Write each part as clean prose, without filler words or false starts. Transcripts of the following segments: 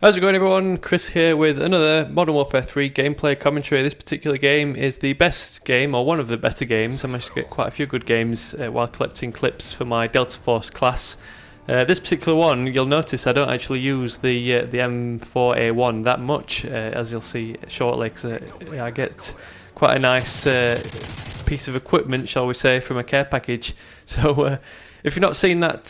How's it going, everyone? Chris here with another Modern Warfare 3 gameplay commentary. This particular game is the best game, or one of the better games. I managed to get quite a few good games while collecting clips for my Delta Force class. This particular one, you'll notice I don't actually use the M4A1 that much, as you'll see shortly, because I get quite a nice piece of equipment, shall we say, from a care package. So if you've not seen that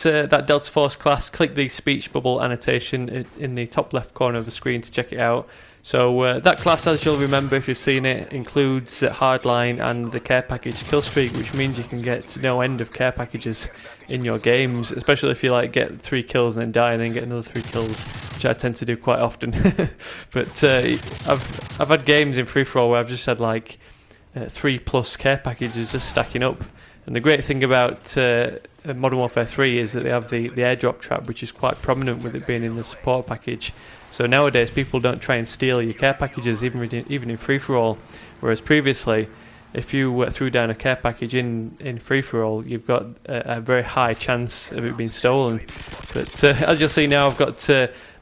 Delta Force class, click the speech bubble annotation in the top left corner of the screen to check it out. So that class, as you'll remember if you've seen it, includes Hardline and the care package Killstreak, which means you can get no end of care packages in your games, especially if you like get 3 kills and then die and then get another 3 kills, which I tend to do quite often. But I've had games in free-for-all where I've just had like 3+ care packages just stacking up. And the great thing about Modern Warfare 3 is that they have the airdrop trap, which is quite prominent with it being in the support package. So nowadays people don't try and steal your care packages even in free-for-all, whereas previously if you threw down a care package in free-for-all, you've got a very high chance of it being stolen. But as you'll see now, I've got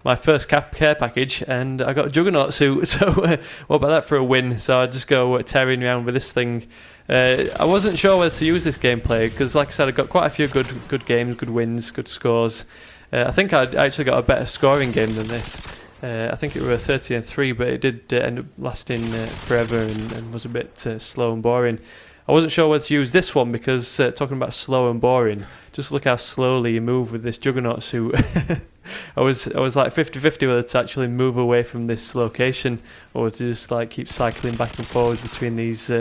my first care package and I got a Juggernaut suit, so what about that for a win? So I'll just go tearing around with this thing. I wasn't sure whether to use this gameplay because, like I said, I got quite a few good games, good wins, good scores. I think I actually got a better scoring game than this. I think it were 30-3, but it did end up lasting forever and was a bit slow and boring. I wasn't sure whether to use this one because, talking about slow and boring, just look how slowly you move with this Juggernaut suit. I was like 50-50 whether to actually move away from this location or to just like keep cycling back and forward between these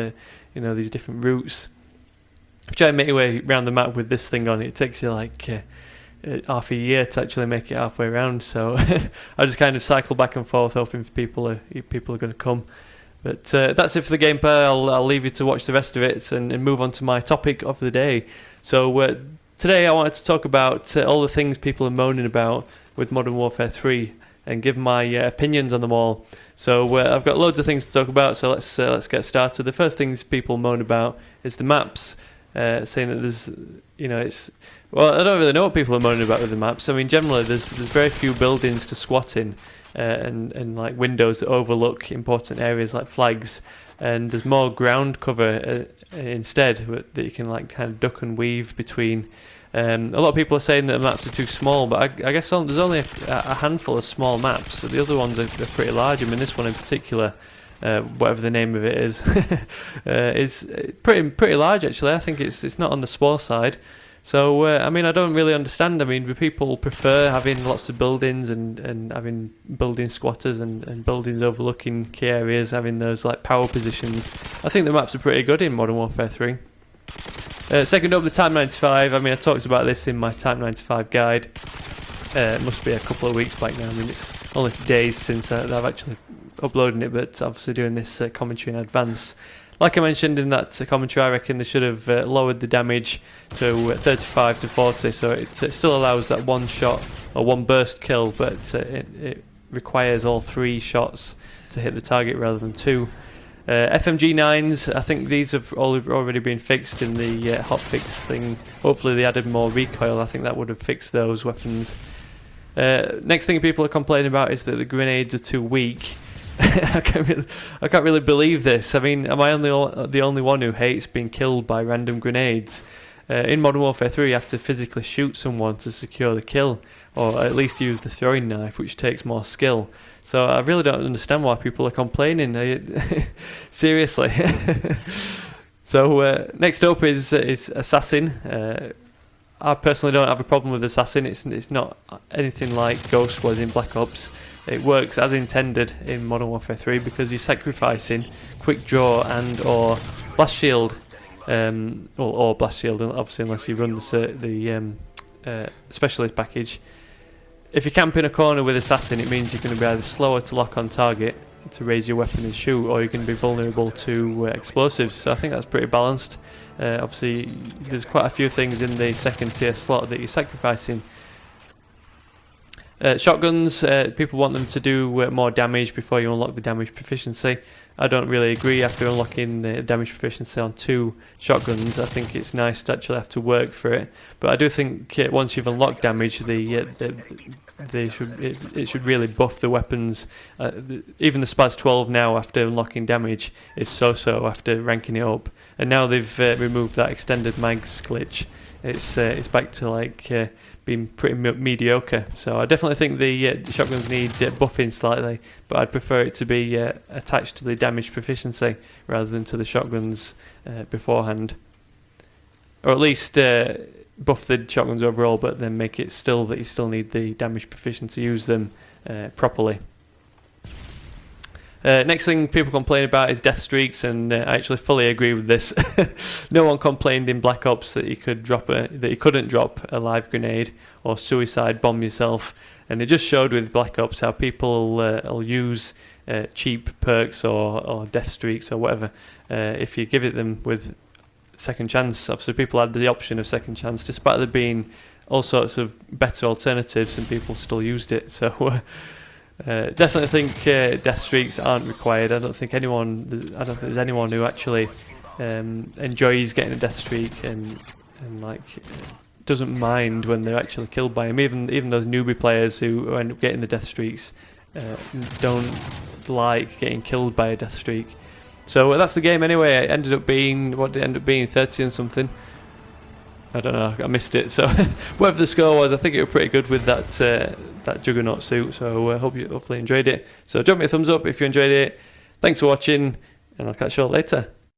these different routes. If you try and make your way around the map with this thing on, it takes you like half a year to actually make it halfway around. So I just kind of cycle back and forth, hoping for people are going to come. But that's it for the gameplay. I'll leave you to watch the rest of it and move on to my topic of the day. So today I wanted to talk about all the things people are moaning about with Modern Warfare 3 and give my opinions on them all. So I've got loads of things to talk about, so let's get started. The first things people moan about is the maps, saying that there's, I don't really know what people are moaning about with the maps. I mean, generally there's very few buildings to squat in, and like windows that overlook important areas like flags, and there's more ground cover instead that you can like kind of duck and weave between. A lot of people are saying that the maps are too small, but I guess there's only a handful of small maps. So the other ones are pretty large. I mean, this one in particular, whatever the name of it is pretty large actually. I think it's not on the small side. So I mean, I don't really understand. I mean, do people prefer having lots of buildings and having building squatters and buildings overlooking key areas, having those like power positions? I think the maps are pretty good in Modern Warfare 3. Second up, the Type 95. I mean, I talked about this in my Type 95 guide. It must be a couple of weeks back now. I mean, it's only days since I've actually uploaded it, but obviously doing this commentary in advance. Like I mentioned in that commentary, I reckon they should have lowered the damage to 35 to 40, so it still allows that one shot or one burst kill, but it requires all 3 shots to hit the target rather than 2. FMG9s, I think these have already been fixed in the hotfix thing. Hopefully they added more recoil. I think that would have fixed those weapons. Next thing people are complaining about is that the grenades are too weak. I can't really believe this. I mean, am I the only one who hates being killed by random grenades? In Modern Warfare 3 you have to physically shoot someone to secure the kill, or at least use the throwing knife, which takes more skill. So I really don't understand why people are complaining. Seriously. So next up is Assassin. I personally don't have a problem with Assassin. It's not anything like Ghost was in Black Ops. It works as intended in Modern Warfare 3 because you're sacrificing quick draw and or blast shield, or blast shield, obviously unless you run the specialist package. If you camp in a corner with Assassin, it means you're going to be either slower to lock on target to raise your weapon and shoot, or you're going to be vulnerable to explosives. So I think that's pretty balanced. Obviously, there's quite a few things in the second tier slot that you're sacrificing. Shotguns, people want them to do more damage before you unlock the damage proficiency. I don't really agree after unlocking the damage proficiency on 2 shotguns. I think it's nice to actually have to work for it. But I do think once you've unlocked damage, it should really buff the weapons. Even the Spaz 12 now, after unlocking damage, is so-so after ranking it up. And now they've removed that extended mags glitch. It's back to like being pretty mediocre. So I definitely think the shotguns need buffing slightly, but I'd prefer it to be attached to the damage proficiency rather than to the shotguns beforehand, or at least buff the shotguns overall, but then make it still that you still need the damage proficiency to use them properly. Next thing people complain about is death streaks, and I actually fully agree with this. No one complained in Black Ops that you couldn't drop a live grenade or suicide bomb yourself, and it just showed with Black Ops how people will use cheap perks or death streaks or whatever if you give it them with second chance. Obviously, people had the option of second chance, despite there being all sorts of better alternatives, and people still used it. So. Definitely think death streaks aren't required. I don't think there's anyone who actually enjoys getting a death streak and like doesn't mind when they're actually killed by him. Even those newbie players who end up getting the death streaks don't like getting killed by a death streak. So that's the game anyway. It ended up being, what did it end up being, 30 and something? I don't know, I missed it. So whatever the score was, I think it was pretty good with that Juggernaut suit. So I hope you hopefully enjoyed it. So drop me a thumbs up if you enjoyed it. Thanks for watching, and I'll catch you all later.